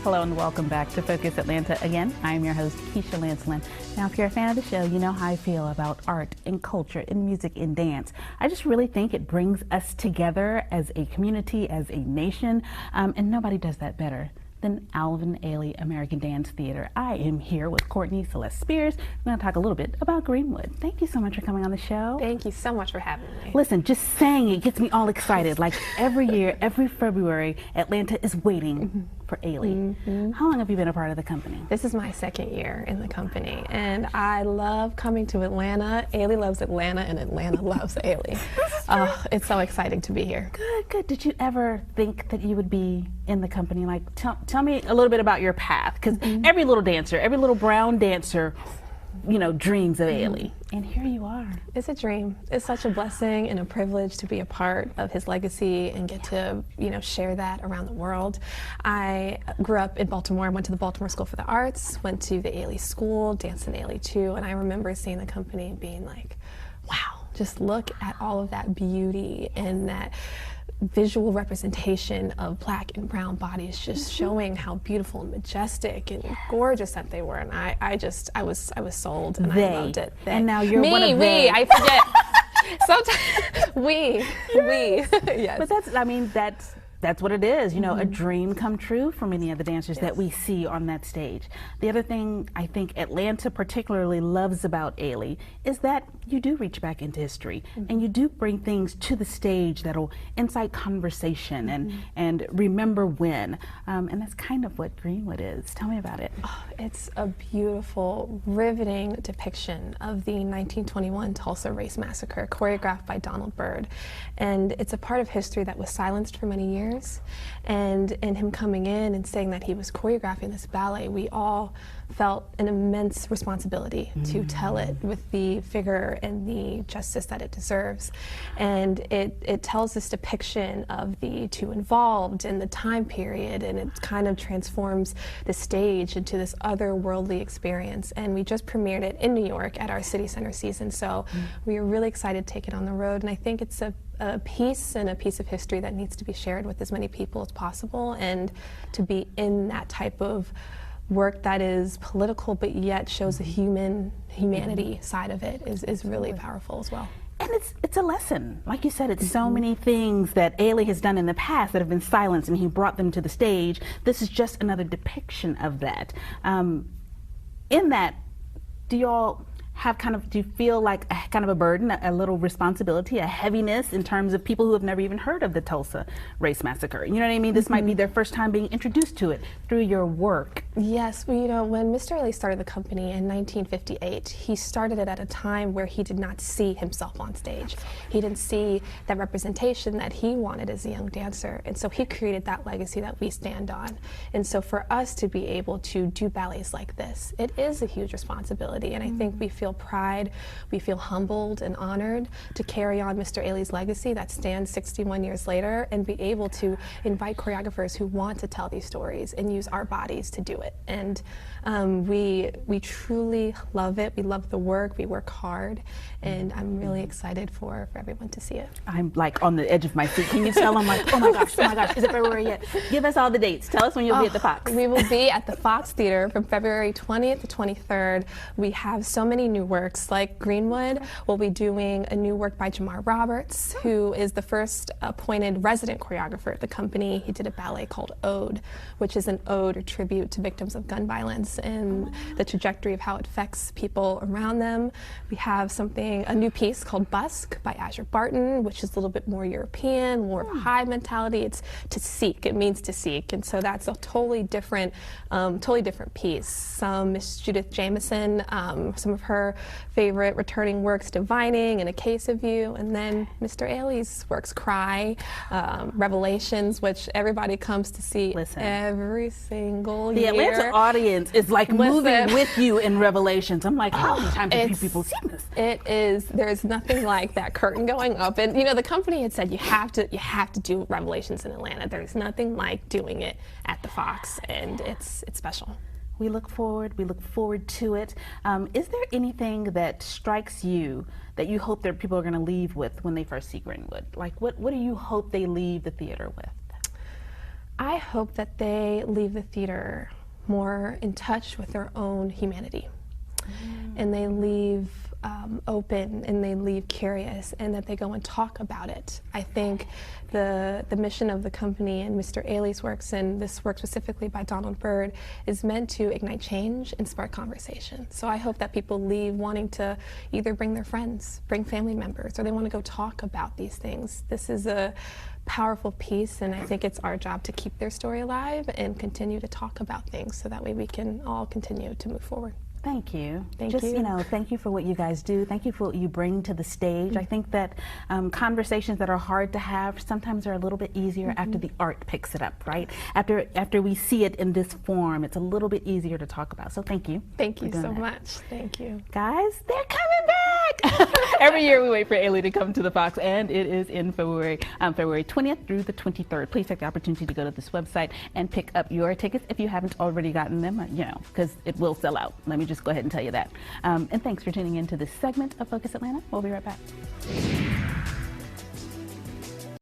Hello and welcome back to Focus Atlanta. Again, I'm your host, Keisha Lancelin. Now, if you're a fan of the show, you know how I feel about art and culture and music and dance. I just really think it brings us together as a community, as a nation, and nobody does that better than Alvin Ailey American Dance Theater. I am here with Courtney Celeste Spears. We're going to talk a little bit about Greenwood. Thank you so much for coming on the show. Thank you so much for having me. Listen, just saying it gets me all excited. Like every year, every February, Atlanta is waiting for Ailey. How long have you been a part of the company? This is my second year in the company, and I love coming to Atlanta. Ailey loves Atlanta, and Atlanta loves Ailey. It's so exciting to be here. Good, good. Did you ever think that you would be in the company? Like, tell me a little bit about your path, because every little dancer, every little brown dancer, you know, dreams of Ailey, and here you are. It's a dream. It's such a blessing and a privilege to be a part of his legacy and get to, you know, share that around the world. I grew up in Baltimore. I went to the Baltimore School for the Arts, went to the Ailey School, danced in Ailey too, and I remember seeing the company and being like, wow, just look at all of that beauty and that visual representation of black and brown bodies, just showing how beautiful and majestic and gorgeous that they were. And I was sold, and I loved it. And now you're me, one of we, I forget. Sometimes we, yes. But that's what it is, you know, a dream come true for many of the dancers that we see on that stage. The other thing I think Atlanta particularly loves about Ailey is that you do reach back into history and you do bring things to the stage that'll incite conversation and remember when. And that's kind of what Greenwood is. Tell me about it. Oh, it's a beautiful, riveting depiction of the 1921 Tulsa Race Massacre, choreographed by Donald Byrd. And it's a part of history that was silenced for many years. And him coming in and saying that he was choreographing this ballet, we all felt an immense responsibility to tell it with the vigor and the justice that it deserves. And it tells this depiction of the two involved and the time period, and it kind of transforms the stage into this otherworldly experience. And we just premiered it in New York at our City Center season, so we are really excited to take it on the road, and I think it's a piece and a piece of history that needs to be shared with as many people as possible, and to be in that type of work that is political but yet shows the humanity side of it is really powerful as well. And it's a lesson. Like you said, it's so many things that Ailey has done in the past that have been silenced, and he brought them to the stage. This is just another depiction of that. In that, do y'all have do you feel like kind of a burden, a little responsibility, a heaviness in terms of people who have never even heard of the Tulsa Race Massacre? You know what I mean? This might be their first time being introduced to it through your work. Yes, well, you know, when Mr. Ailey started the company in 1958, he started it at a time where he did not see himself on stage. He didn't see that representation that he wanted as a young dancer, and so he created that legacy that we stand on. And so for us to be able to do ballets like this, it is a huge responsibility, and I think we feel pride, we feel humbled and honored to carry on Mr. Ailey's legacy that stands 61 years later, and be able to invite choreographers who want to tell these stories and use our bodies to do it. And we truly love it. We love the work. We work hard, and I'm really excited for everyone to see it. I'm like on the edge of my seat. Can you tell? I'm like, oh my gosh, is it February yet? Give us all the dates. Tell us when you'll be at the Fox. We will be at the Fox Theater from February 20th to 23rd. We have so many new works, like Greenwood. We'll be doing a new work by Jamar Roberts, who is the first appointed resident choreographer at the company. He did a ballet called Ode, which is an ode or tribute to victims of gun violence and the trajectory of how it affects people around them. We have a new piece called Busk by Azure Barton, which is a little bit more European, more of a high mentality. It's to seek, it means to seek, and so that's a totally different piece. Miss Judith Jameson, some of her favorite returning works, Divining and A Case of You, and then Mr. Ailey's works, Cry, Revelations, which everybody comes to see every single year. The Atlanta audience is like moving with you in Revelations. I'm like, how many times have people seen this? It is. There's nothing like that curtain going up, and you know the company had said you have to do Revelations in Atlanta. There's nothing like doing it at the Fox, and it's special. We look forward to it. Is there anything that strikes you that you hope that people are going to leave with when they first see Greenwood? Like, what do you hope they leave the theater with? I hope that they leave the theater more in touch with their own humanity. And they leave open, and they leave curious, and that they go and talk about it. I think the mission of the company and Mr. Ailey's works, and this work specifically by Donald Byrd, is meant to ignite change and spark conversation. So I hope that people leave wanting to either bring their friends, bring family members, or they want to go talk about these things. This is a powerful piece, and I think it's our job to keep their story alive and continue to talk about things so that way we can all continue to move forward. Thank you. Thank Just, you. Thank you for what you guys do. Thank you for what you bring to the stage. I think that conversations that are hard to have sometimes are a little bit easier after the art picks it up, right? After we see it in this form, it's a little bit easier to talk about. So thank you. Thank you so much. Thank you. Guys, they're coming back! Every year we wait for Ailey to come to the Fox, and it is in February 20th through the 23rd. Please take the opportunity to go to this website and pick up your tickets if you haven't already gotten them, because it will sell out. Let me just go ahead and tell you that. And thanks for tuning in to this segment of Focus Atlanta. We'll be right back.